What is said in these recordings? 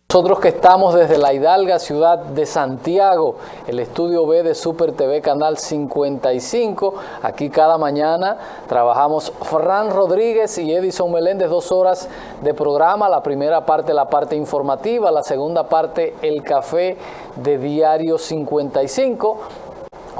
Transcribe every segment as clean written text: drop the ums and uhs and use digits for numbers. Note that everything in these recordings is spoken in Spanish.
Nosotros que estamos desde la hidalga ciudad de Santiago, el estudio B de Super TV Canal 55, aquí cada mañana trabajamos Fran Rodríguez y Edison Meléndez, 2 horas de programa, la primera parte la parte informativa, la segunda parte el café de Diario 55.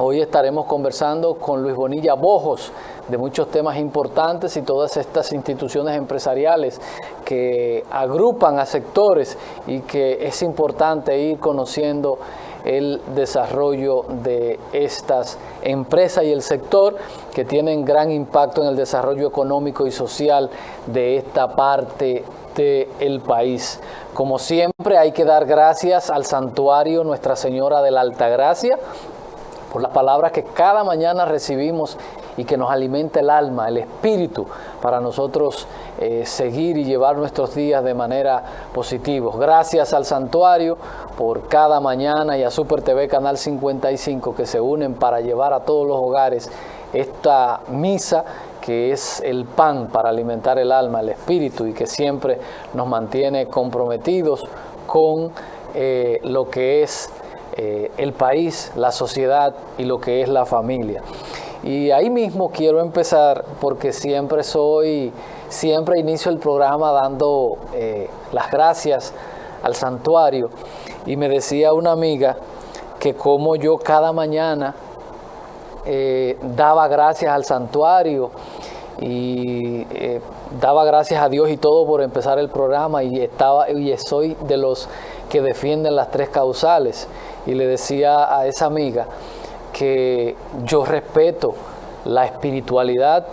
Hoy estaremos conversando con Luis Bonilla Bojos de muchos temas importantes y todas estas instituciones empresariales que agrupan a sectores y que es importante ir conociendo el desarrollo de estas empresas y el sector que tienen gran impacto en el desarrollo económico y social de esta parte del país. Como siempre, hay que dar gracias al Santuario Nuestra Señora de la Altagracia por las palabras que cada mañana recibimos y que nos alimenta el alma, el espíritu, para nosotros seguir y llevar nuestros días de manera positiva. Gracias al Santuario por cada mañana y a Super TV Canal 55 que se unen para llevar a todos los hogares esta misa que es el pan para alimentar el alma, el espíritu y que siempre nos mantiene comprometidos con lo que es el país, la sociedad y lo que es la familia. Y ahí mismo quiero empezar porque siempre inicio el programa dando las gracias al santuario. Y me decía una amiga que como yo cada mañana daba gracias al santuario y daba gracias a Dios y todo por empezar el programa y soy de los que defienden las 3 causales. Y le decía a esa amiga que yo respeto la espiritualidad,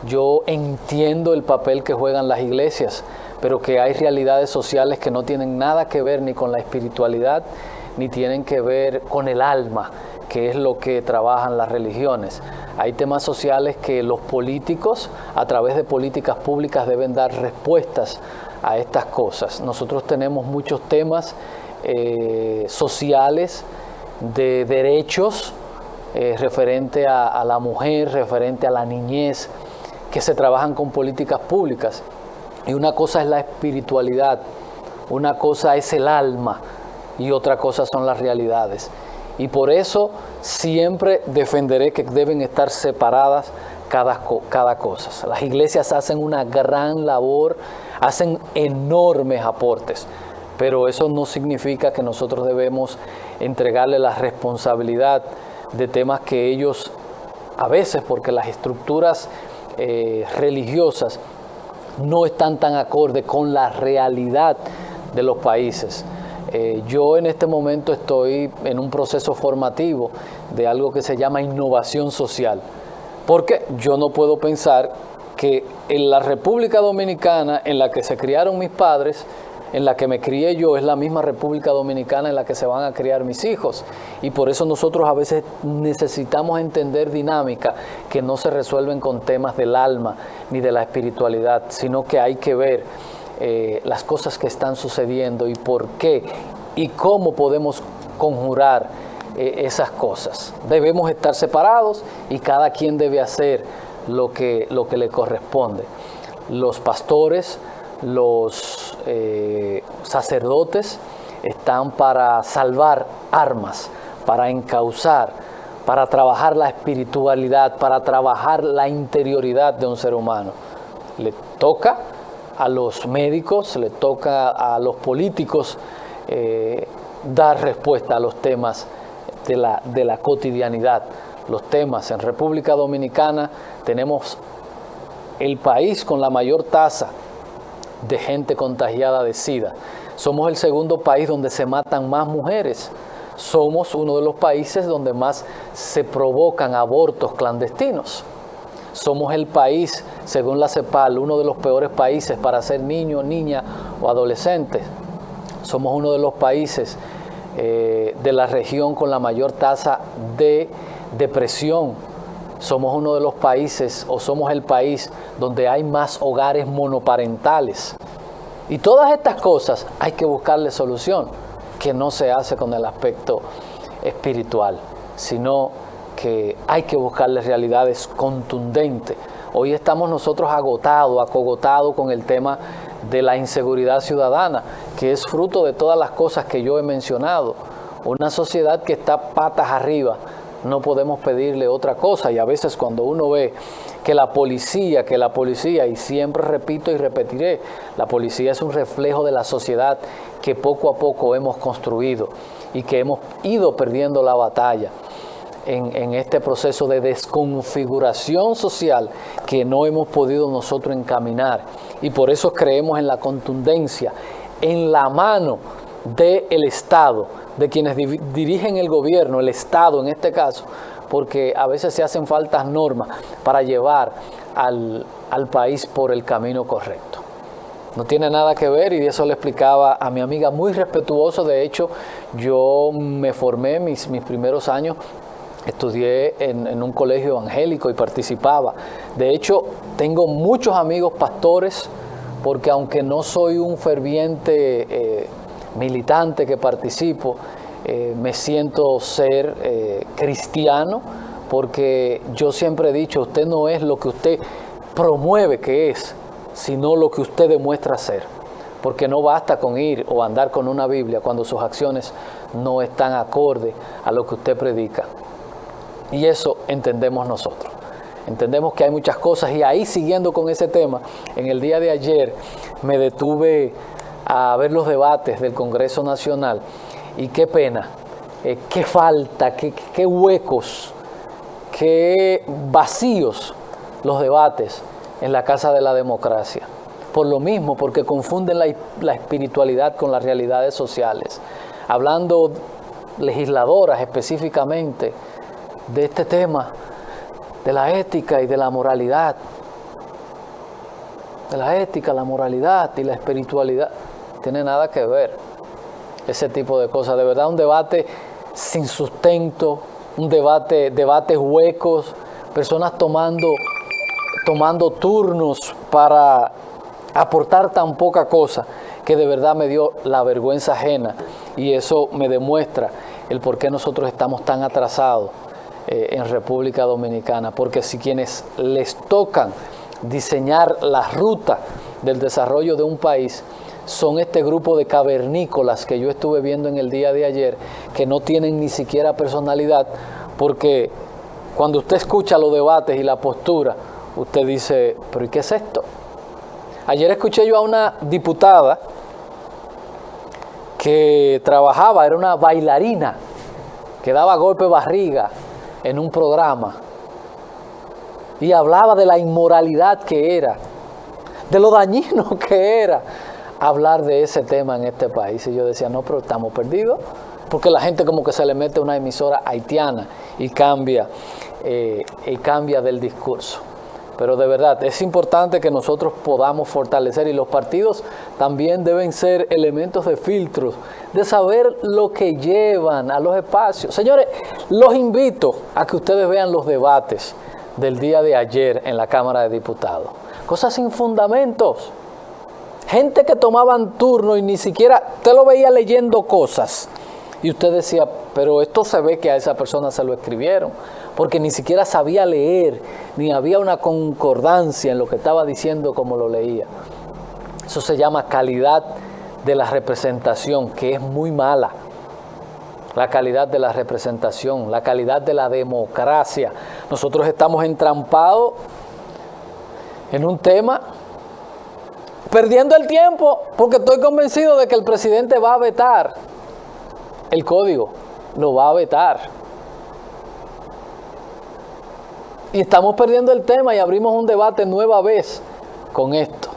yo entiendo el papel que juegan las iglesias, pero que hay realidades sociales que no tienen nada que ver ni con la espiritualidad, ni tienen que ver con el alma, que es lo que trabajan las religiones. Hay temas sociales que los políticos, a través de políticas públicas, deben dar respuestas a estas cosas. Nosotros tenemos muchos temas sociales, de derechos, referente a la mujer, referente a la niñez, que se trabajan con políticas públicas. Y una cosa es la espiritualidad, una cosa es el alma y otra cosa son las realidades. Y por eso siempre defenderé que deben estar separadas cada cosa. Las iglesias hacen una gran labor, hacen enormes aportes, pero eso no significa que nosotros debemos entregarle la responsabilidad de temas que ellos, a veces porque las estructuras religiosas no están tan acorde con la realidad de los países. Yo en este momento estoy en un proceso formativo de algo que se llama innovación social, porque yo no puedo pensar que en la República Dominicana en la que se criaron mis padres, en la que me crié yo, es la misma República Dominicana en la que se van a criar mis hijos. Y por eso nosotros a veces necesitamos entender dinámicas que no se resuelven con temas del alma ni de la espiritualidad, sino que hay que ver las cosas que están sucediendo y por qué y cómo podemos conjurar esas cosas. Debemos estar separados y cada quien debe hacer lo que le corresponde. Los pastores, los sacerdotes están para salvar almas, para encauzar, para trabajar la espiritualidad, para trabajar la interioridad de un ser humano. Le toca a los médicos, le toca a los políticos dar respuesta a los temas de la cotidianidad. Los temas en República Dominicana tenemos el país con la mayor tasa de gente contagiada de SIDA. Somos el segundo país donde se matan más mujeres. Somos uno de los países donde más se provocan abortos clandestinos. Somos el país, según la CEPAL, uno de los peores países para ser niño, niña o adolescente. Somos uno de los países de la región con la mayor tasa de depresión. Somos uno de los países, o somos el país donde hay más hogares monoparentales. Y todas estas cosas hay que buscarle solución, que no se hace con el aspecto espiritual, sino que hay que buscarle realidades contundentes. Hoy estamos nosotros acogotados con el tema de la inseguridad ciudadana, que es fruto de todas las cosas que yo he mencionado. Una sociedad que está patas arriba, no podemos pedirle otra cosa. Y a veces cuando uno ve que la policía, y siempre repito y repetiré, la policía es un reflejo de la sociedad que poco a poco hemos construido y que hemos ido perdiendo la batalla en este proceso de desconfiguración social que no hemos podido nosotros encaminar. Y por eso creemos en la contundencia, en la mano del Estado, de quienes dirigen el gobierno, el Estado en este caso, porque a veces se hacen faltas normas para llevar al país por el camino correcto. No tiene nada que ver, y eso le explicaba a mi amiga, muy respetuoso. De hecho, yo me formé mis primeros años, estudié en un colegio evangélico y participaba. De hecho, tengo muchos amigos pastores, porque aunque no soy un ferviente militante que participo, me siento ser cristiano, porque yo siempre he dicho, usted no es lo que usted promueve que es, sino lo que usted demuestra ser. Porque no basta con ir o andar con una Biblia cuando sus acciones no están acorde a lo que usted predica. Y eso entendemos nosotros. Entendemos que hay muchas cosas, y ahí, siguiendo con ese tema, en el día de ayer me detuve a ver los debates del Congreso Nacional, y qué pena, qué falta, qué huecos, qué vacíos los debates en la Casa de la Democracia. Por lo mismo, porque confunden la espiritualidad con las realidades sociales. Hablando legisladoras específicamente de este tema, de la ética y de la moralidad. De la ética, la moralidad y la espiritualidad. Tiene nada que ver ese tipo de cosas. De verdad, un debate sin sustento, un debates huecos, personas tomando turnos para aportar tan poca cosa, que de verdad me dio la vergüenza ajena, y eso me demuestra el por qué nosotros estamos tan atrasados en República Dominicana. Porque si quienes les tocan diseñar la ruta del desarrollo de un país son este grupo de cavernícolas que yo estuve viendo en el día de ayer, que no tienen ni siquiera personalidad, porque cuando usted escucha los debates y la postura, usted dice, ¿pero y qué es esto? Ayer escuché yo a una diputada que trabajaba, era una bailarina, que daba golpe de barriga en un programa, y hablaba de la inmoralidad que era, de lo dañino que era hablar de ese tema en este país. Y yo decía, no, pero estamos perdidos, porque la gente como que se le mete una emisora haitiana y cambia del discurso. Pero de verdad, es importante que nosotros podamos fortalecer, y los partidos también deben ser elementos de filtros, de saber lo que llevan a los espacios. Señores, los invito a que ustedes vean los debates del día de ayer en la Cámara de Diputados. Cosas sin fundamentos. Gente que tomaban turno y ni siquiera, usted lo veía leyendo cosas, y usted decía, pero esto se ve que a esa persona se lo escribieron, porque ni siquiera sabía leer, ni había una concordancia en lo que estaba diciendo como lo leía. Eso se llama calidad de la representación, que es muy mala. La calidad de la representación, la calidad de la democracia. Nosotros estamos entrampados en un tema, perdiendo el tiempo, porque estoy convencido de que el presidente va a vetar el código, lo va a vetar. Y estamos perdiendo el tema, y abrimos un debate nueva vez con esto,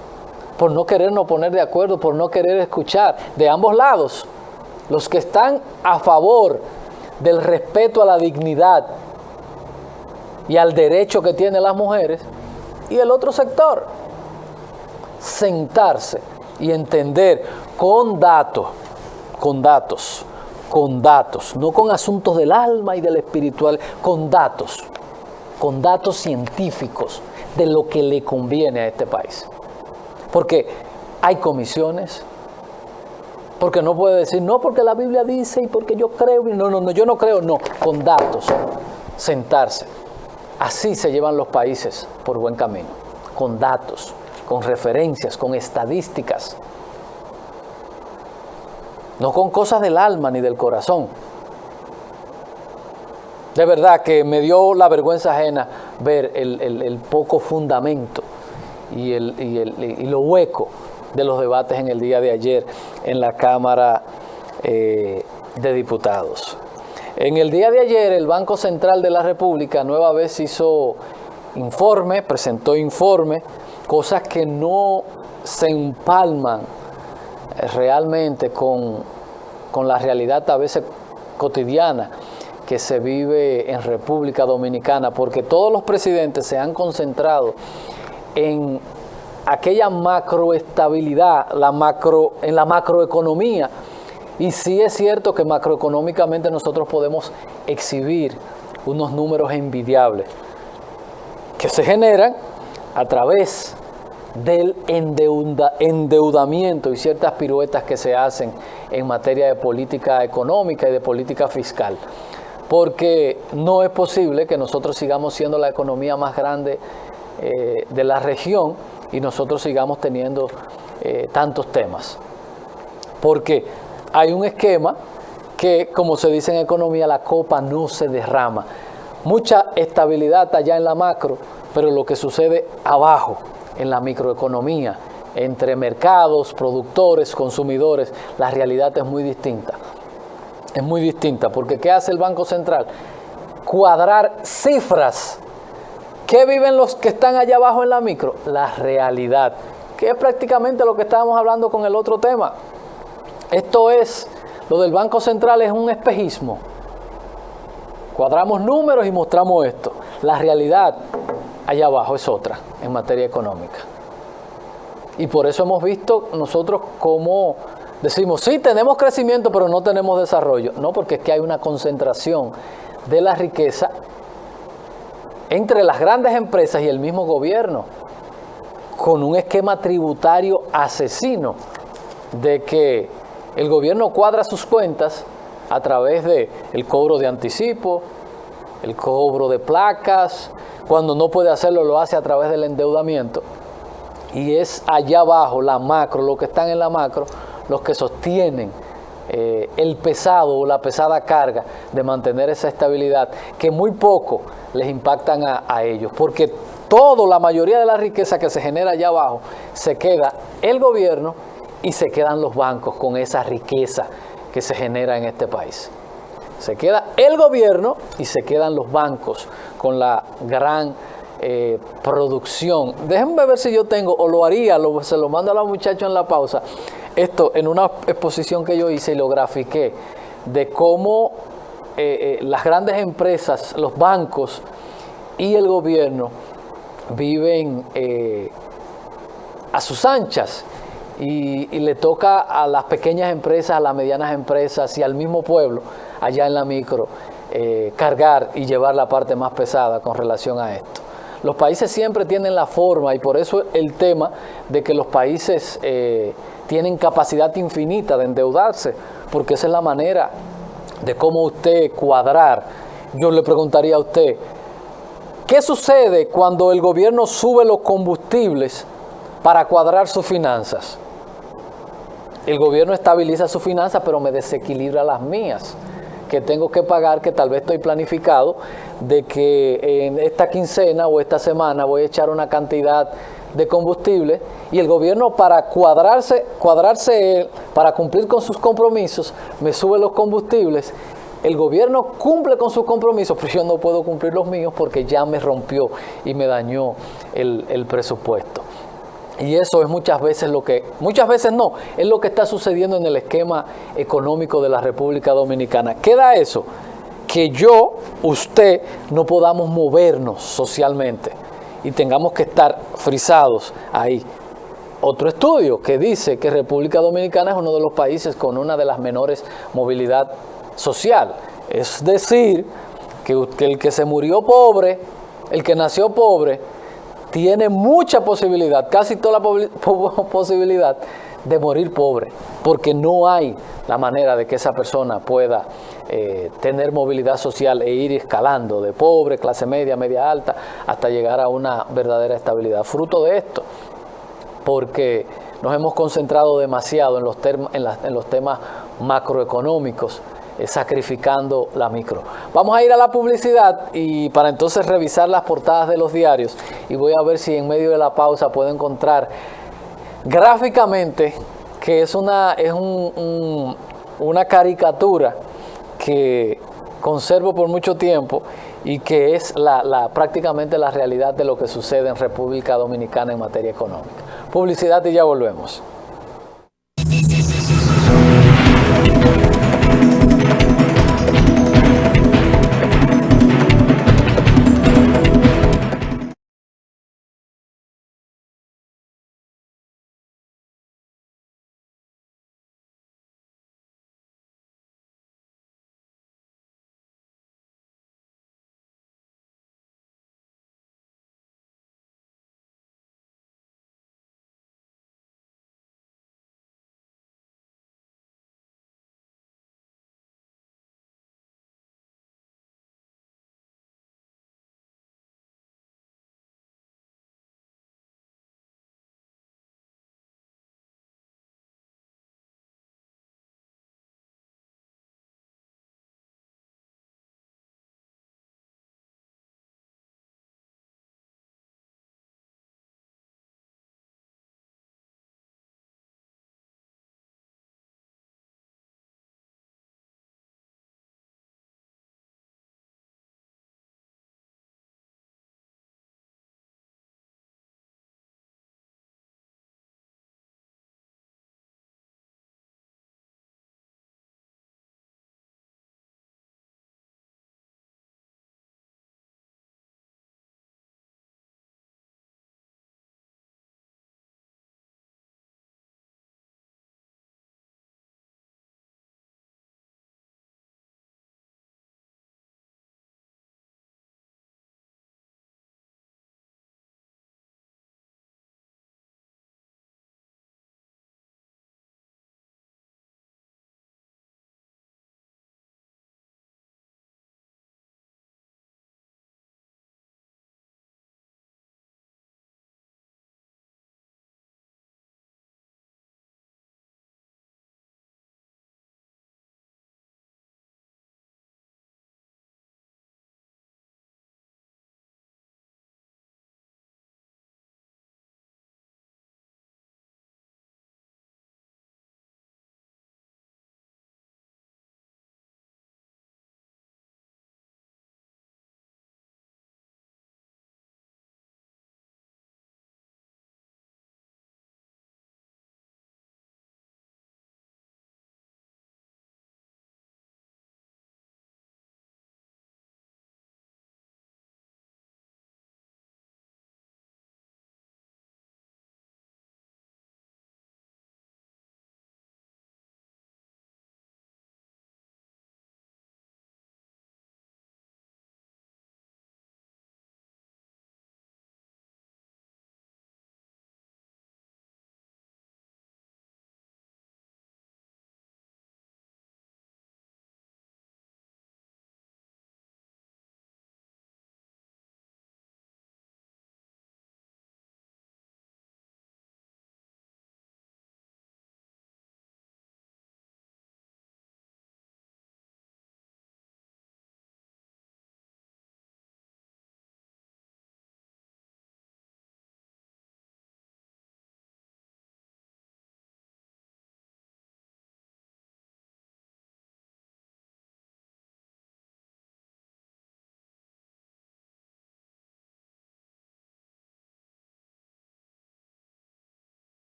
por no querernos poner de acuerdo, por no querer escuchar de ambos lados, los que están a favor del respeto a la dignidad y al derecho que tienen las mujeres, y el otro sector. Sentarse y entender con datos, no con asuntos del alma y del espiritual, con datos científicos de lo que le conviene a este país. Porque hay comisiones, porque no puede decir, no, porque la Biblia dice y porque yo creo, no, yo no creo, no, con datos, sentarse. Así se llevan los países por buen camino, con datos, con referencias, con estadísticas. no con cosas del alma ni del corazón. De verdad que me dio la vergüenza ajena ver el poco fundamento y lo hueco de los debates en el día de ayer en la Cámara de Diputados. En el día de ayer el Banco Central de la República nueva vez hizo informe, presentó informe, cosas que no se empalman realmente con la realidad a veces cotidiana que se vive en República Dominicana, porque todos los presidentes se han concentrado en aquella macroestabilidad, en la macroeconomía, y sí es cierto que macroeconómicamente nosotros podemos exhibir unos números envidiables que se generan a través del endeudamiento y ciertas piruetas que se hacen en materia de política económica y de política fiscal. Porque no es posible que nosotros sigamos siendo la economía más grande de la región y nosotros sigamos teniendo tantos temas. Porque hay un esquema que, como se dice en economía, la copa no se derrama. Mucha estabilidad allá en la macro, pero lo que sucede abajo, en la microeconomía, entre mercados, productores, consumidores, la realidad es muy distinta. Es muy distinta, porque ¿qué hace el Banco Central? Cuadrar cifras. ¿Qué viven los que están allá abajo en la micro? La realidad, que es prácticamente lo que estábamos hablando con el otro tema. Esto es, lo del Banco Central es un espejismo. Cuadramos números y mostramos esto. La realidad allá abajo es otra en materia económica. Y por eso hemos visto nosotros cómo decimos, sí, tenemos crecimiento, pero no tenemos desarrollo. No, porque es que hay una concentración de la riqueza entre las grandes empresas y el mismo gobierno, con un esquema tributario asesino de que el gobierno cuadra sus cuentas a través de el cobro de anticipo, el cobro de placas. Cuando no puede hacerlo, lo hace a través del endeudamiento. Y es allá abajo, la macro, los que están en la macro, los que sostienen el pesado o la pesada carga de mantener esa estabilidad, que muy poco les impactan a ellos. Porque la mayoría de la riqueza que se genera allá abajo, se queda el gobierno y se quedan los bancos con esa riqueza que se genera en este país. Se queda el gobierno y se quedan los bancos con la gran producción. Déjenme ver si yo tengo, o lo haría, se lo mando a los muchachos en la pausa, esto en una exposición que yo hice y lo grafiqué, de cómo las grandes empresas, los bancos y el gobierno viven a sus anchas. Y le toca a las pequeñas empresas, a las medianas empresas y al mismo pueblo, allá en la micro, cargar y llevar la parte más pesada con relación a esto. Los países siempre tienen la forma, y por eso el tema de que los países tienen capacidad infinita de endeudarse, porque esa es la manera de cómo usted cuadrar. Yo le preguntaría a usted, ¿qué sucede cuando el gobierno sube los combustibles para cuadrar sus finanzas? El gobierno estabiliza sus finanzas, pero me desequilibra las mías, que tengo que pagar, que tal vez estoy planificado de que en esta quincena o esta semana voy a echar una cantidad de combustible, y el gobierno, para cuadrarse para cumplir con sus compromisos, me sube los combustibles. El gobierno cumple con sus compromisos, pero yo no puedo cumplir los míos porque ya me rompió y me dañó el presupuesto. Y eso es muchas veces es lo que está sucediendo en el esquema económico de la República Dominicana. ¿Qué da eso? Que usted, no podamos movernos socialmente y tengamos que estar frisados ahí. Otro estudio que dice que República Dominicana es uno de los países con una de las menores movilidad social. Es decir, que el que se murió pobre, el que nació pobre, tiene mucha posibilidad, casi toda la posibilidad de morir pobre, porque no hay la manera de que esa persona pueda tener movilidad social e ir escalando de pobre, clase media, media alta, hasta llegar a una verdadera estabilidad. Fruto de esto, porque nos hemos concentrado demasiado en los temas macroeconómicos, sacrificando la micro. Vamos a ir a la publicidad y para entonces revisar las portadas de los diarios, y voy a ver si en medio de la pausa puedo encontrar gráficamente, que es una caricatura que conservo por mucho tiempo y que es prácticamente la realidad de lo que sucede en República Dominicana en materia económica. Publicidad y ya volvemos.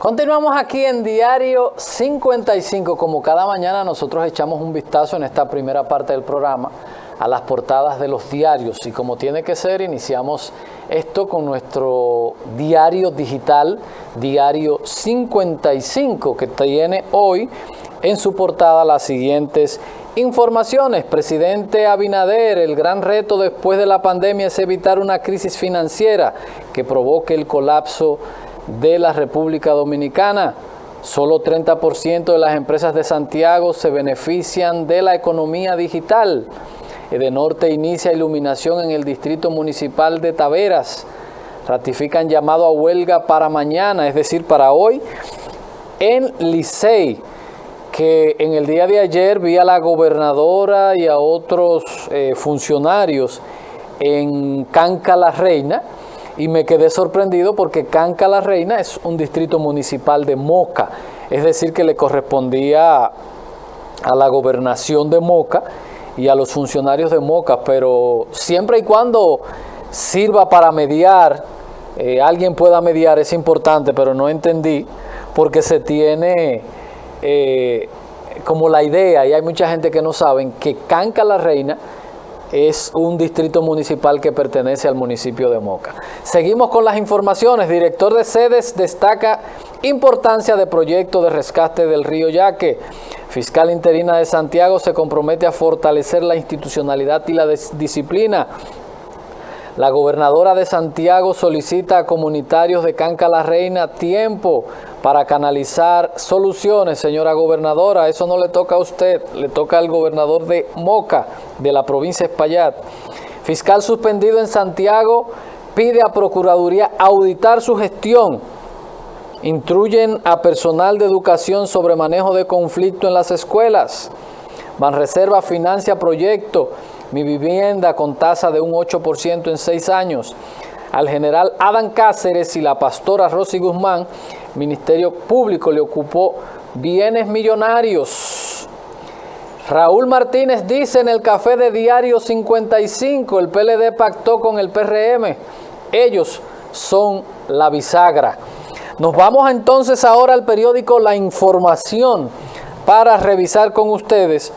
Continuamos aquí en Diario 55. Como cada mañana nosotros echamos un vistazo en esta primera parte del programa a las portadas de los diarios. Y como tiene que ser, iniciamos esto con nuestro diario digital, Diario 55, que tiene hoy en su portada las siguientes informaciones. Presidente Abinader: el gran reto después de la pandemia es evitar una crisis financiera que provoque el colapso de la República Dominicana. Solo 30% de las empresas de Santiago se benefician de la economía digital. Edenorte inicia iluminación en el distrito municipal de Taveras. Ratifican llamado a huelga para mañana, es decir, para hoy, en Licey, que en el día de ayer vi a la gobernadora y a otros funcionarios en Canca la Reina, y me quedé sorprendido porque Canca la Reina es un distrito municipal de Moca, es decir, que le correspondía a la gobernación de Moca y a los funcionarios de Moca, pero siempre y cuando sirva para mediar, alguien pueda mediar, es importante, pero no entendí porque se tiene como la idea, y hay mucha gente que no saben, que Canca la Reina es un distrito municipal que pertenece al municipio de Moca. Seguimos con las informaciones. Director de sedes destaca importancia de proyecto de rescate del río Yaque. Fiscal interina de Santiago se compromete a fortalecer la institucionalidad y la disciplina. La gobernadora de Santiago solicita a comunitarios de Canca la Reina tiempo para canalizar soluciones. Señora gobernadora, eso no le toca a usted, le toca al gobernador de Moca, de la provincia de Espaillat. Fiscal suspendido en Santiago pide a Procuraduría auditar su gestión. Instruyen a personal de educación sobre manejo de conflicto en las escuelas. Banreserva financia proyecto Mi Vivienda con tasa de un 8% en 6 años. Al general Adán Cáceres y la pastora Rosy Guzmán, Ministerio Público le ocupó bienes millonarios. Raúl Martínez dice en el café de Diario 55, el PLD pactó con el PRM. Ellos son la bisagra. Nos vamos entonces ahora al periódico La Información para revisar con ustedes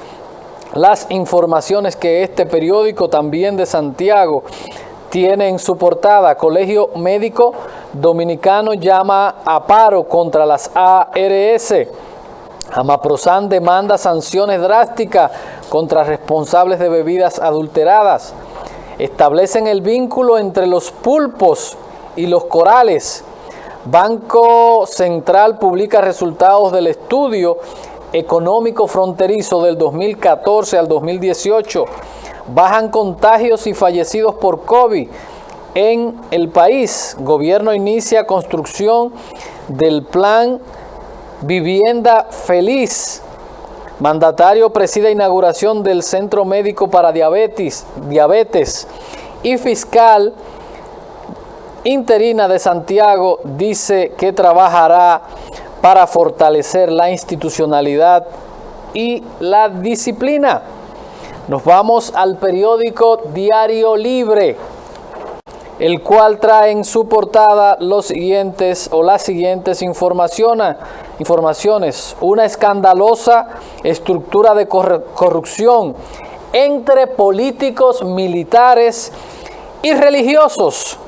las informaciones que este periódico, también de Santiago, tiene en su portada. Colegio Médico Dominicano llama a paro contra las ARS. Amaprosan demanda sanciones drásticas contra responsables de bebidas adulteradas. Establecen el vínculo entre los pulpos y los corales. Banco Central publica resultados del estudio económico fronterizo del 2014 al 2018. Bajan contagios y fallecidos por COVID en el país. Gobierno inicia construcción del plan Vivienda Feliz. Mandatario preside inauguración del Centro Médico para Diabetes. Y fiscal interina de Santiago dice que trabajará para fortalecer la institucionalidad y la disciplina. Nos vamos al periódico Diario Libre, el cual trae en su portada las siguientes informaciones. Una escandalosa estructura de corrupción entre políticos, militares y religiosos.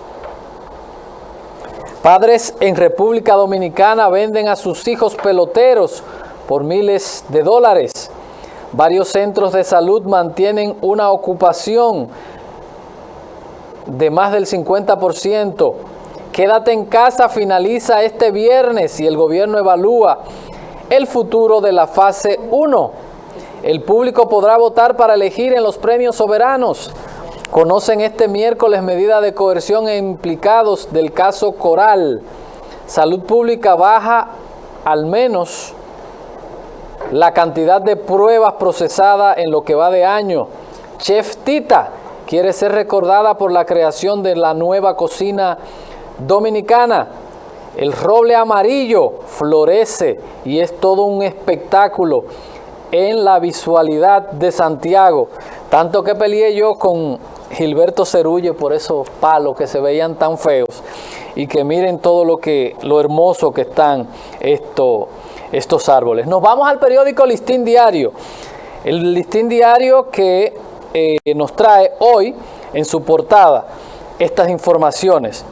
Padres en República Dominicana venden a sus hijos peloteros por miles de dólares. Varios centros de salud mantienen una ocupación de más del 50%. Quédate en casa finaliza este viernes y el gobierno evalúa el futuro de la fase 1. El público podrá votar para elegir en los premios soberanos. Conocen este miércoles medida de coerción e implicados del caso Coral. Salud Pública baja al menos la cantidad de pruebas procesadas en lo que va de año. Chef Tita quiere ser recordada por la creación de la nueva cocina dominicana. El roble amarillo florece y es todo un espectáculo en la visualidad de Santiago. Tanto que peleé yo con Gilberto Cerulle por esos palos que se veían tan feos, y que miren todo lo hermoso que están estos árboles. Nos vamos al periódico Listín Diario. El Listín Diario, que nos trae hoy en su portada estas informaciones.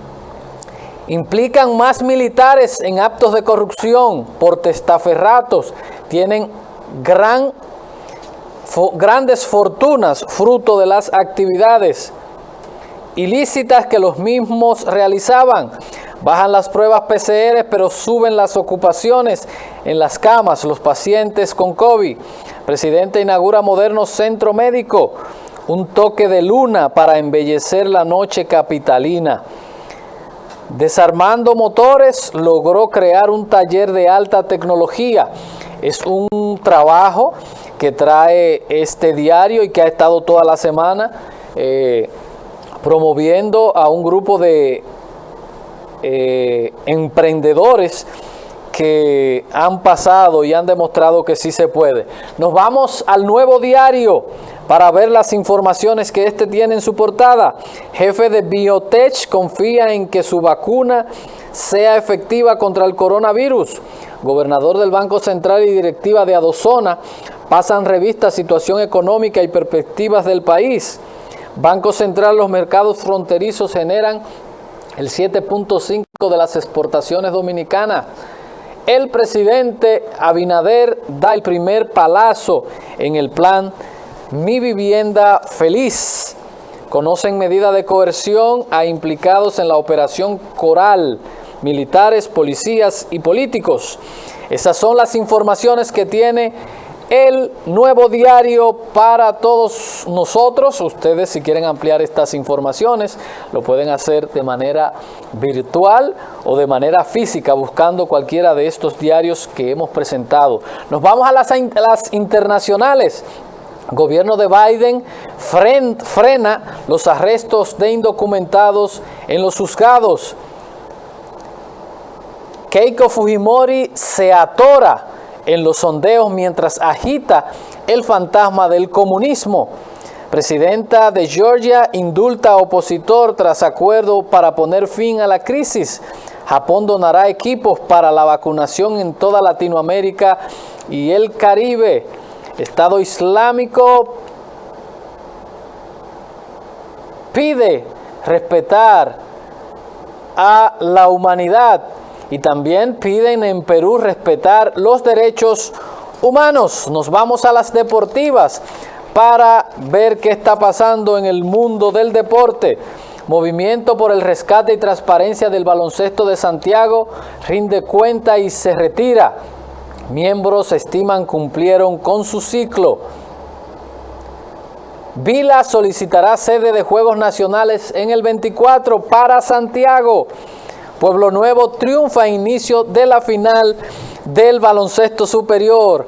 Implican más militares en actos de corrupción por testaferratos. Tienen grandes fortunas fruto de las actividades ilícitas que los mismos realizaban. Bajan las pruebas PCR, pero suben las ocupaciones en las camas, los pacientes con COVID. Presidente inaugura moderno centro médico. Un toque de luna para embellecer la noche capitalina. Desarmando motores, logró crear un taller de alta tecnología. Es un trabajo que trae este diario y que ha estado toda la semana promoviendo a un grupo de emprendedores que han pasado y han demostrado que sí se puede. Nos vamos al Nuevo Diario para ver las informaciones que este tiene en su portada. Jefe de Biotech confía en que su vacuna sea efectiva contra el coronavirus. Gobernador del Banco Central y directiva de Adozona pasan revista situación económica y perspectivas del país. Banco Central, los mercados fronterizos generan el 7.5% de las exportaciones dominicanas. El presidente Abinader da el primer palazo en el plan Mi Vivienda Feliz. Conocen medida de coerción a implicados en la operación Coral, militares, policías y políticos. Esas son las informaciones que tiene el Nuevo Diario para todos nosotros. Ustedes, si quieren ampliar estas informaciones, lo pueden hacer de manera virtual o de manera física, buscando cualquiera de estos diarios que hemos presentado. Nos vamos a las internacionales. Gobierno de Biden frena los arrestos de indocumentados en los juzgados. Keiko Fujimori se atora en los sondeos mientras agita el fantasma del comunismo. Presidenta de Georgia indulta a opositor tras acuerdo para poner fin a la crisis. Japón donará equipos para la vacunación en toda Latinoamérica y el Caribe. Estado Islámico pide respetar a la humanidad. Y también piden en Perú respetar los derechos humanos. Nos vamos a las deportivas para ver qué está pasando en el mundo del deporte. Movimiento por el rescate y transparencia del baloncesto de Santiago rinde cuenta y se retira. Miembros estiman cumplieron con su ciclo. Vila solicitará sede de Juegos Nacionales en el 24 para Santiago. Pueblo Nuevo triunfa a inicio de la final del baloncesto superior.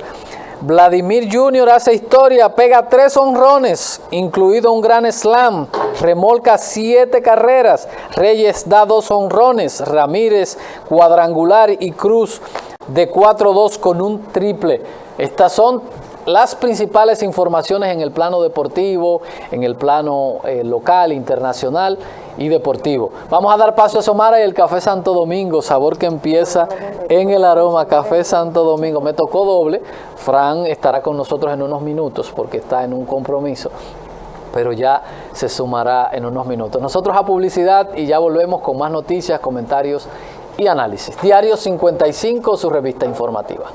Vladimir Jr. hace historia, pega 3 honrones, incluido un gran slam, remolca 7 carreras. Reyes da 2 honrones, Ramírez cuadrangular y Cruz de 4-2 con un triple. Estas son las principales informaciones en el plano deportivo, en el plano local, internacional y deportivo. Vamos a dar paso a Xiomara y el Café Santo Domingo, sabor que empieza en el aroma. Café Santo Domingo, me tocó doble. Fran estará con nosotros en unos minutos porque está en un compromiso, pero ya se sumará en unos minutos. Nosotros a publicidad y ya volvemos con más noticias, comentarios y análisis. Diario 55, su revista informativa.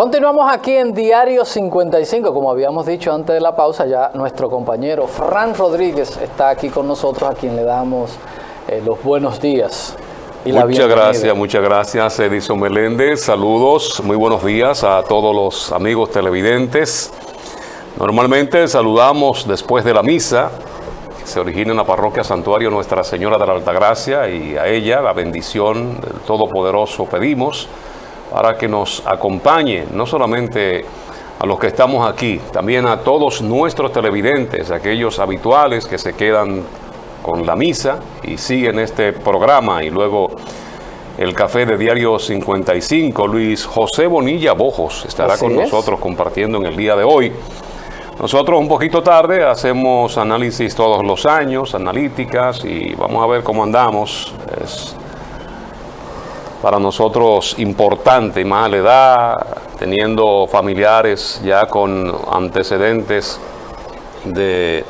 Continuamos aquí en Diario 55, como habíamos dicho antes de la pausa, ya nuestro compañero Fran Rodríguez está aquí con nosotros, a quien le damos los buenos días. Y muchas gracias Edison Meléndez, saludos, muy buenos días a todos los amigos televidentes. Normalmente saludamos después de la misa, que se origina en la parroquia Santuario Nuestra Señora de la Altagracia, y a ella la bendición del Todopoderoso pedimos para que nos acompañe, no solamente a los que estamos aquí, también a todos nuestros televidentes, aquellos habituales que se quedan con la misa y siguen este programa, y luego el café de Diario 55. Luis José Bonilla Bojos estará con nosotros compartiendo en el día de hoy. Nosotros un poquito tarde hacemos análisis todos los años, analíticas, y vamos a ver cómo andamos. Es para nosotros importante, y más a la edad, teniendo familiares ya con antecedentes de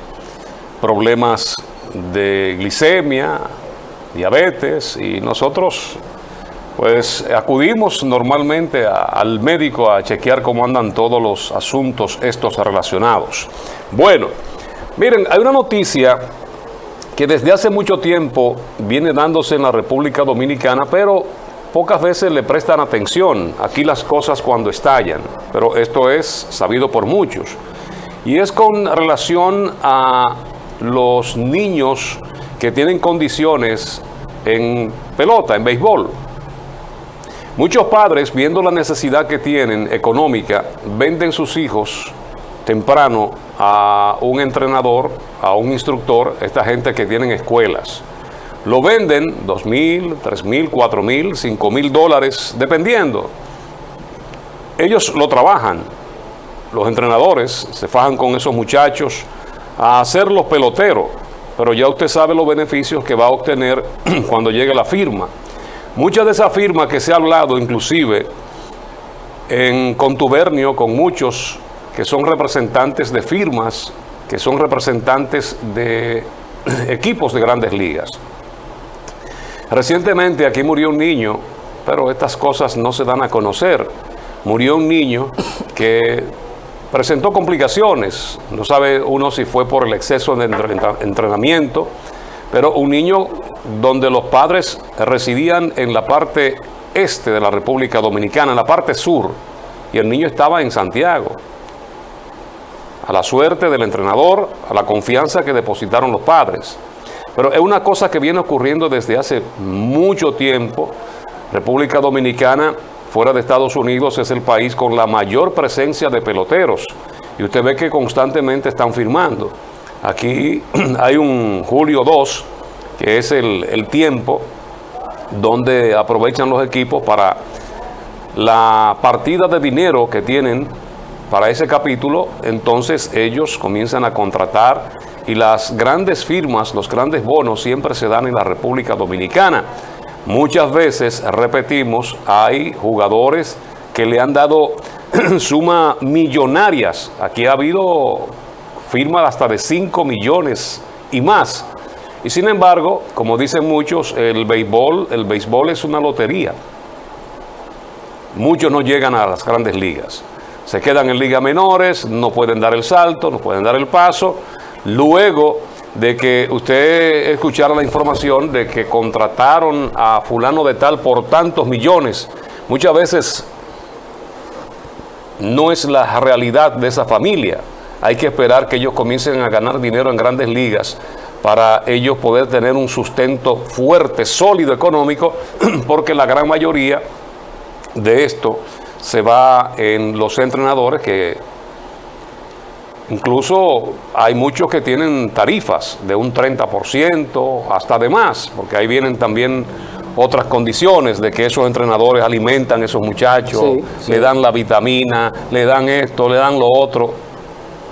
problemas de glicemia, diabetes, y nosotros pues acudimos normalmente al médico a chequear cómo andan todos los asuntos estos relacionados. Bueno, miren, hay una noticia que desde hace mucho tiempo viene dándose en la República Dominicana, pero pocas veces le prestan atención aquí las cosas cuando estallan, pero esto es sabido por muchos, y es con relación a los niños que tienen condiciones en pelota, en béisbol. Muchos padres, viendo la necesidad que tienen económica, venden sus hijos temprano a un entrenador, a un instructor, esta gente que tienen escuelas. Lo venden $2,000, $3,000, $4,000, $5,000, dependiendo. Ellos lo trabajan. Los entrenadores se fajan con esos muchachos a hacerlos peloteros, pero ya usted sabe los beneficios que va a obtener cuando llegue la firma. Muchas de esas firmas que se ha hablado, inclusive en contubernio con muchos que son representantes de firmas, que son representantes de equipos de grandes ligas. Recientemente aquí murió un niño, pero estas cosas no se dan a conocer. Murió un niño que presentó complicaciones, no sabe uno si fue por el exceso de entrenamiento, pero un niño donde los padres residían en la parte este de la República Dominicana, en la parte sur, y el niño estaba en Santiago. A la suerte del entrenador, a la confianza que depositaron los padres. Pero es una cosa que viene ocurriendo desde hace mucho tiempo. República Dominicana, fuera de Estados Unidos, es el país con la mayor presencia de peloteros. Y usted ve que constantemente están firmando. Aquí hay un julio 2, que es el tiempo donde aprovechan los equipos para la partida de dinero que tienen para ese capítulo. Entonces ellos comienzan a contratar, y las grandes firmas, los grandes bonos siempre se dan en la República Dominicana. Muchas veces, repetimos, hay jugadores que le han dado sumas millonarias. Aquí ha habido firmas hasta de 5 millones y más. Y sin embargo, como dicen muchos, el béisbol es una lotería. Muchos no llegan a las grandes ligas. Se quedan en ligas menores, no pueden dar el salto, no pueden dar el paso. Luego de que usted escuchara la información de que contrataron a fulano de tal por tantos millones, muchas veces no es la realidad de esa familia. Hay que esperar que ellos comiencen a ganar dinero en grandes ligas para ellos poder tener un sustento fuerte, sólido, económico, porque la gran mayoría de esto se va en los entrenadores, que incluso hay muchos que tienen tarifas de un 30%, hasta de más, porque ahí vienen también otras condiciones de que esos entrenadores alimentan a esos muchachos, le dan la vitamina, le dan esto, le dan lo otro,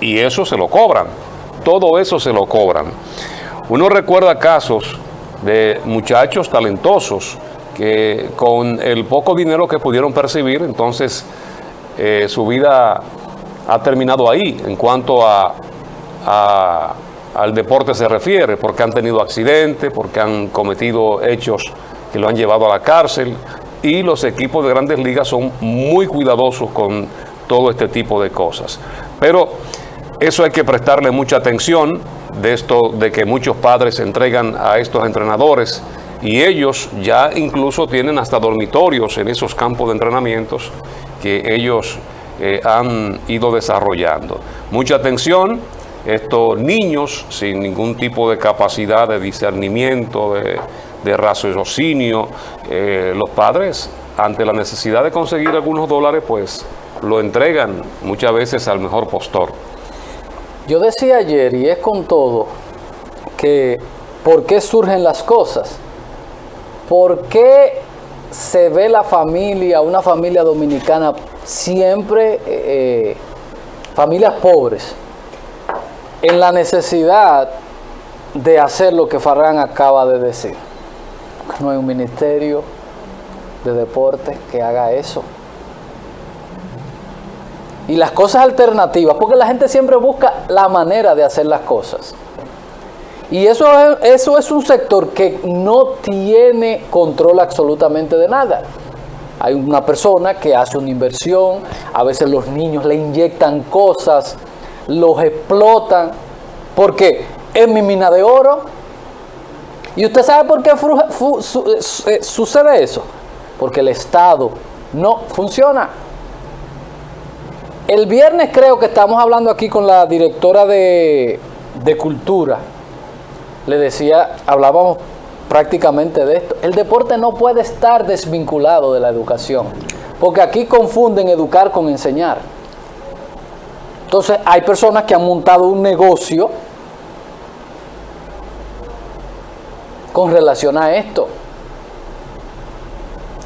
y eso se lo cobran, todo eso se lo cobran. Uno recuerda casos de muchachos talentosos que con el poco dinero que pudieron percibir, entonces su vida ha terminado ahí en cuanto al deporte se refiere, porque han tenido accidentes, porque han cometido hechos que lo han llevado a la cárcel, y los equipos de Grandes Ligas son muy cuidadosos con todo este tipo de cosas. Pero eso hay que prestarle mucha atención, de esto de que muchos padres se entregan a estos entrenadores y ellos ya incluso tienen hasta dormitorios en esos campos de entrenamientos que ellos han ido desarrollando. Mucha atención, estos niños sin ningún tipo de capacidad de discernimiento, de raciocinio, los padres ante la necesidad de conseguir algunos dólares pues lo entregan muchas veces al mejor postor. Yo decía ayer, y es con todo, que ¿por qué surgen las cosas? ¿Por qué se ve la familia, una familia dominicana, siempre familias pobres, en la necesidad de hacer lo que Farrán acaba de decir? No hay un ministerio de deporte que haga eso. Y las cosas alternativas, porque la gente siempre busca la manera de hacer las cosas. Y eso es un sector que no tiene control absolutamente de nada. Hay una persona que hace una inversión, a veces los niños le inyectan cosas, los explotan, porque es mi mina de oro. ¿Y usted sabe por qué sucede eso? Porque el Estado no funciona. El viernes creo que estamos hablando aquí con la directora de Cultura. Le decía, hablábamos prácticamente de esto. El deporte no puede estar desvinculado de la educación, porque aquí confunden educar con enseñar. Entonces hay personas que han montado un negocio con relación a esto.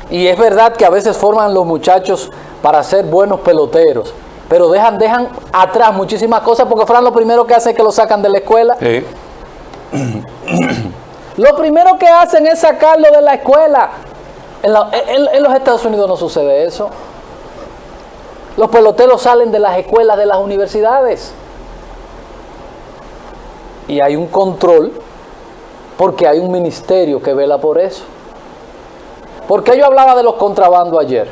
Y es verdad que a veces forman los muchachos para ser buenos peloteros, pero dejan atrás muchísimas cosas, porque Fran lo primero que hace es que lo sacan de la escuela. Sí. Lo primero que hacen es sacarlo de la escuela. En los Estados Unidos no sucede eso. Los peloteros salen de las escuelas, de las universidades. Y hay un control, porque hay un ministerio que vela por eso. ¿Por qué yo hablaba de los contrabandos ayer?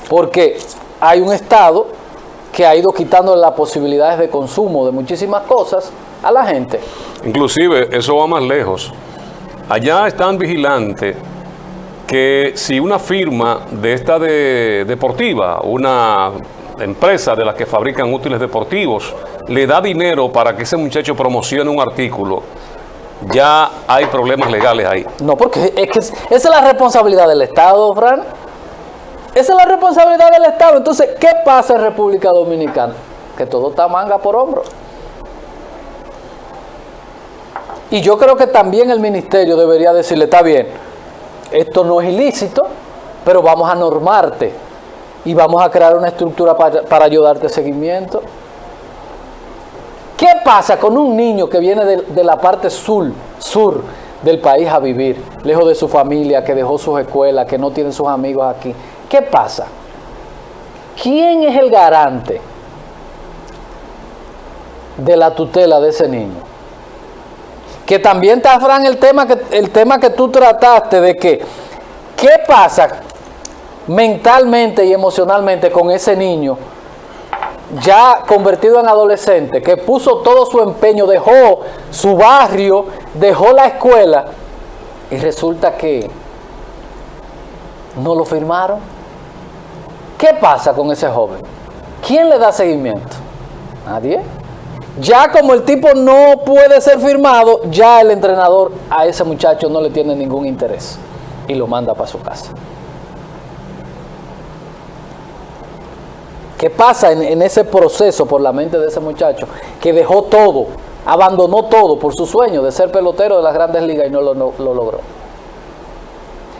Porque hay un Estado que ha ido quitando las posibilidades de consumo de muchísimas cosas a la gente. Inclusive, eso va más lejos. Allá están vigilantes que si una firma de esta deportiva, una empresa de las que fabrican útiles deportivos, le da dinero para que ese muchacho promocione un artículo, ya hay problemas legales ahí. No, porque es que esa es la responsabilidad del Estado, Fran. Esa es la responsabilidad del Estado. Entonces, ¿qué pasa en República Dominicana? Que todo está manga por hombro. Y yo creo que también el ministerio debería decirle, está bien, esto no es ilícito, pero vamos a normarte y vamos a crear una estructura para ayudarte a seguimiento. ¿Qué pasa con un niño que viene de la parte sur del país a vivir, lejos de su familia, que dejó sus escuelas, que no tiene sus amigos aquí? ¿Qué pasa? ¿Quién es el garante de la tutela de ese niño? Que también está, Fran, el tema que tú trataste de que, ¿qué pasa mentalmente y emocionalmente con ese niño ya convertido en adolescente, que puso todo su empeño, dejó su barrio, dejó la escuela, y resulta que no lo firmaron? ¿Qué pasa con ese joven? ¿Quién le da seguimiento? Nadie. Ya como el tipo no puede ser firmado, ya el entrenador a ese muchacho no le tiene ningún interés y lo manda para su casa. ¿Qué pasa en ese proceso por la mente de ese muchacho que dejó todo, abandonó todo por su sueño de ser pelotero de las Grandes Ligas y no lo logró?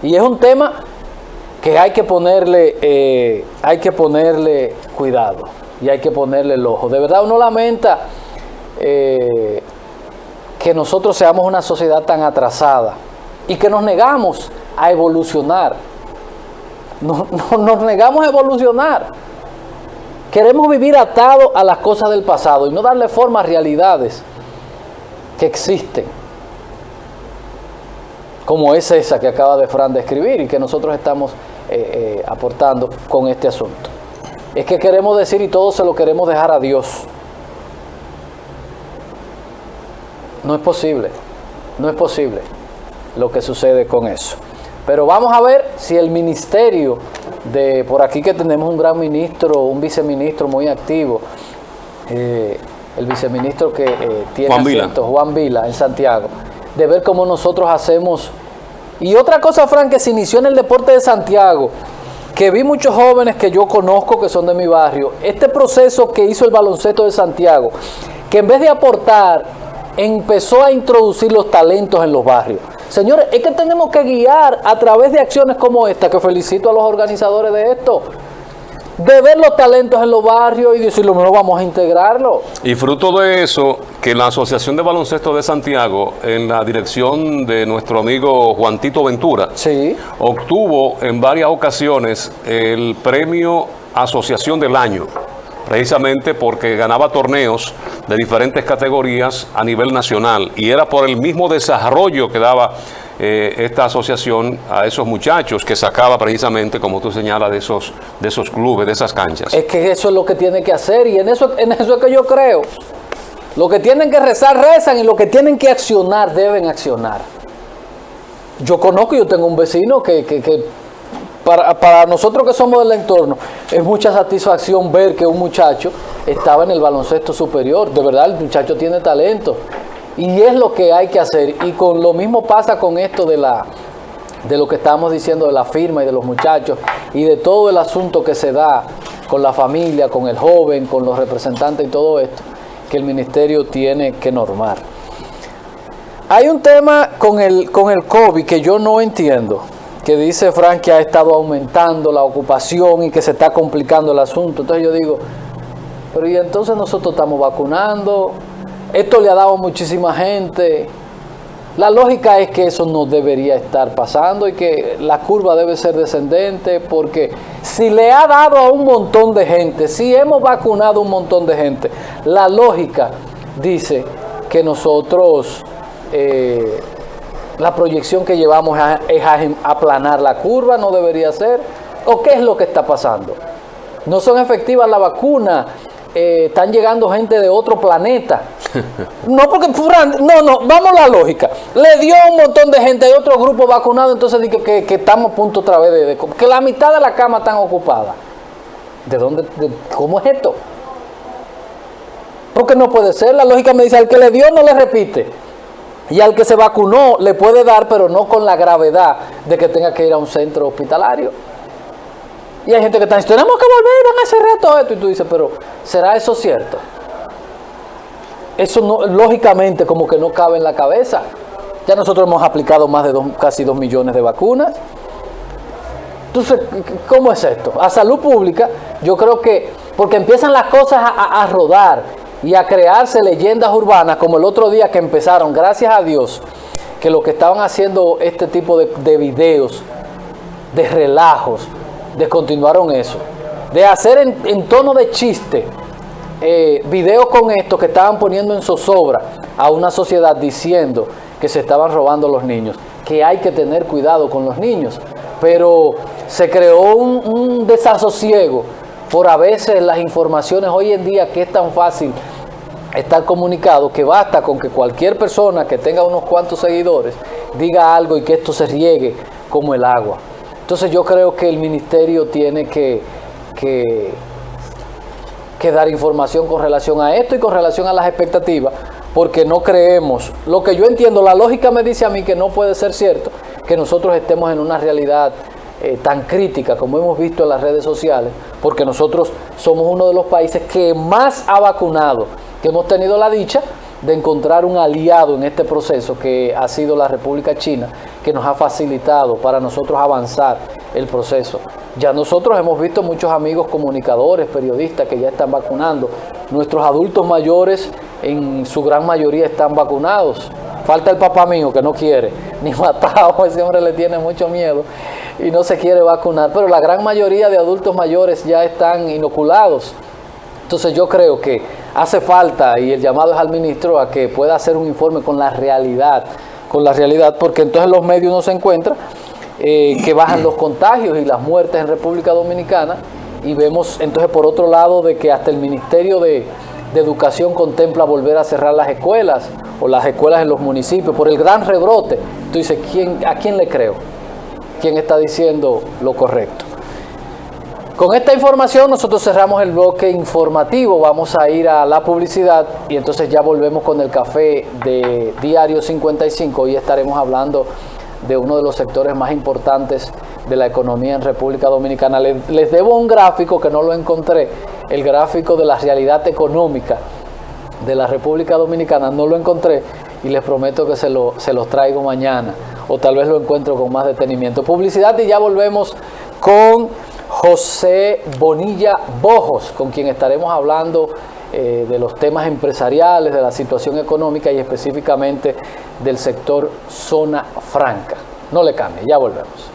Y es un tema que hay que ponerle cuidado y hay que ponerle el ojo. De verdad uno lamenta que nosotros seamos una sociedad tan atrasada y que nos negamos a evolucionar. Nos negamos a evolucionar. Queremos vivir atados a las cosas del pasado y no darle forma a realidades que existen, como es esa que acaba de Fran de escribir y que nosotros estamos aportando con este asunto. Es que queremos decir y todo se lo queremos dejar a Dios. No es posible lo que sucede con eso. Pero vamos a ver si el ministerio de, por aquí que tenemos un gran ministro, un viceministro muy activo, el viceministro que tiene asiento, Juan Vila, en Santiago, de ver cómo nosotros hacemos. Y otra cosa, Frank, que se inició en el deporte de Santiago, que vi muchos jóvenes que yo conozco que son de mi barrio, este proceso que hizo el baloncesto de Santiago, que en vez de aportar, empezó a introducir los talentos en los barrios. Señores, es que tenemos que guiar a través de acciones como esta, que felicito a los organizadores de esto, de ver los talentos en los barrios y decir, no vamos a integrarlo. Y fruto de eso, que la Asociación de Baloncesto de Santiago, en la dirección de nuestro amigo Juan Tito Ventura, sí, obtuvo en varias ocasiones el premio Asociación del Año, precisamente porque ganaba torneos de diferentes categorías a nivel nacional, y era por el mismo desarrollo que daba esta asociación a esos muchachos que sacaba precisamente, como tú señalas, de esos clubes, de esas canchas. Es que eso es lo que tiene que hacer, y en eso es que yo creo. Lo que tienen que rezar, rezan, y lo que tienen que accionar, deben accionar. Yo conozco, yo tengo un vecino que para nosotros que somos del entorno, es mucha satisfacción ver que un muchacho estaba en el baloncesto superior. De verdad, el muchacho tiene talento. Y es lo que hay que hacer. Y con lo mismo pasa con esto de lo que estábamos diciendo de la firma y de los muchachos y de todo el asunto que se da con la familia, con el joven, con los representantes y todo esto, que el ministerio tiene que normar. Hay un tema con el COVID que yo no entiendo, que dice Frank que ha estado aumentando la ocupación y que se está complicando el asunto. Entonces yo digo, pero y entonces nosotros estamos vacunando, esto le ha dado a muchísima gente. La lógica es que eso no debería estar pasando y que la curva debe ser descendente, porque si le ha dado a un montón de gente, si hemos vacunado a un montón de gente, la lógica dice que nosotros, la proyección que llevamos es a aplanar la curva, no debería ser. ¿O qué es lo que está pasando? No son efectivas las vacunas. Están llegando gente de otro planeta. No, porque vamos a la lógica. Le dio a un montón de gente, hay otro grupo vacunado, entonces digo que estamos a punto otra vez de que la mitad de la cama están ocupadas. ¿De dónde? ¿Cómo es esto? Porque no puede ser. La lógica me dice, al que le dio no le repite. Y al que se vacunó le puede dar, pero no con la gravedad de que tenga que ir a un centro hospitalario. Y hay gente que está diciendo, tenemos que volver, van a cerrar todo esto. Y tú dices, pero ¿será eso cierto? Eso no, lógicamente como que no cabe en la cabeza. Ya nosotros hemos aplicado más de casi 2 millones de vacunas. Entonces, ¿cómo es esto? A salud pública, yo creo que, porque empiezan las cosas a rodar y a crearse leyendas urbanas, como el otro día que empezaron, gracias a Dios, que lo que estaban haciendo este tipo de videos, de relajos, descontinuaron eso, de hacer en tono de chiste videos con esto que estaban poniendo en zozobra a una sociedad diciendo que se estaban robando los niños, que hay que tener cuidado con los niños, pero se creó un desasosiego por a veces las informaciones hoy en día, que es tan fácil estar comunicado, que basta con que cualquier persona que tenga unos cuantos seguidores diga algo y que esto se riegue como el agua. Entonces yo creo que el ministerio tiene que dar información con relación a esto y con relación a las expectativas, porque no creemos, lo que yo entiendo, la lógica me dice a mí que no puede ser cierto que nosotros estemos en una realidad tan crítica como hemos visto en las redes sociales, porque nosotros somos uno de los países que más ha vacunado, que hemos tenido la dicha de encontrar un aliado en este proceso que ha sido la República China, que nos ha facilitado para nosotros avanzar el proceso. Ya nosotros hemos visto muchos amigos comunicadores, periodistas que ya están vacunando. Nuestros adultos mayores en su gran mayoría están vacunados. Falta el papá mío que no quiere, ni matado, ese hombre le tiene mucho miedo y no se quiere vacunar, pero la gran mayoría de adultos mayores ya están inoculados. Entonces yo creo que hace falta, y el llamado es al ministro a que pueda hacer un informe con la realidad, porque entonces los medios no se encuentran que bajan los contagios y las muertes en República Dominicana, y vemos entonces por otro lado de que hasta el Ministerio de Educación contempla volver a cerrar las escuelas o las escuelas en los municipios por el gran rebrote. Tú dices, ¿a quién le creo? ¿Quién está diciendo lo correcto? Con esta información nosotros cerramos el bloque informativo, vamos a ir a la publicidad y entonces ya volvemos con el café de Diario 55. Hoy estaremos hablando de uno de los sectores más importantes de la economía en República Dominicana. Les debo un gráfico que no lo encontré, el gráfico de la realidad económica de la República Dominicana, no lo encontré y les prometo que se los traigo mañana o tal vez lo encuentro con más detenimiento. Publicidad y ya volvemos con José Bonilla Bojos, con quien estaremos hablando de los temas empresariales, de la situación económica y específicamente del sector zona franca. No le cambie, ya volvemos.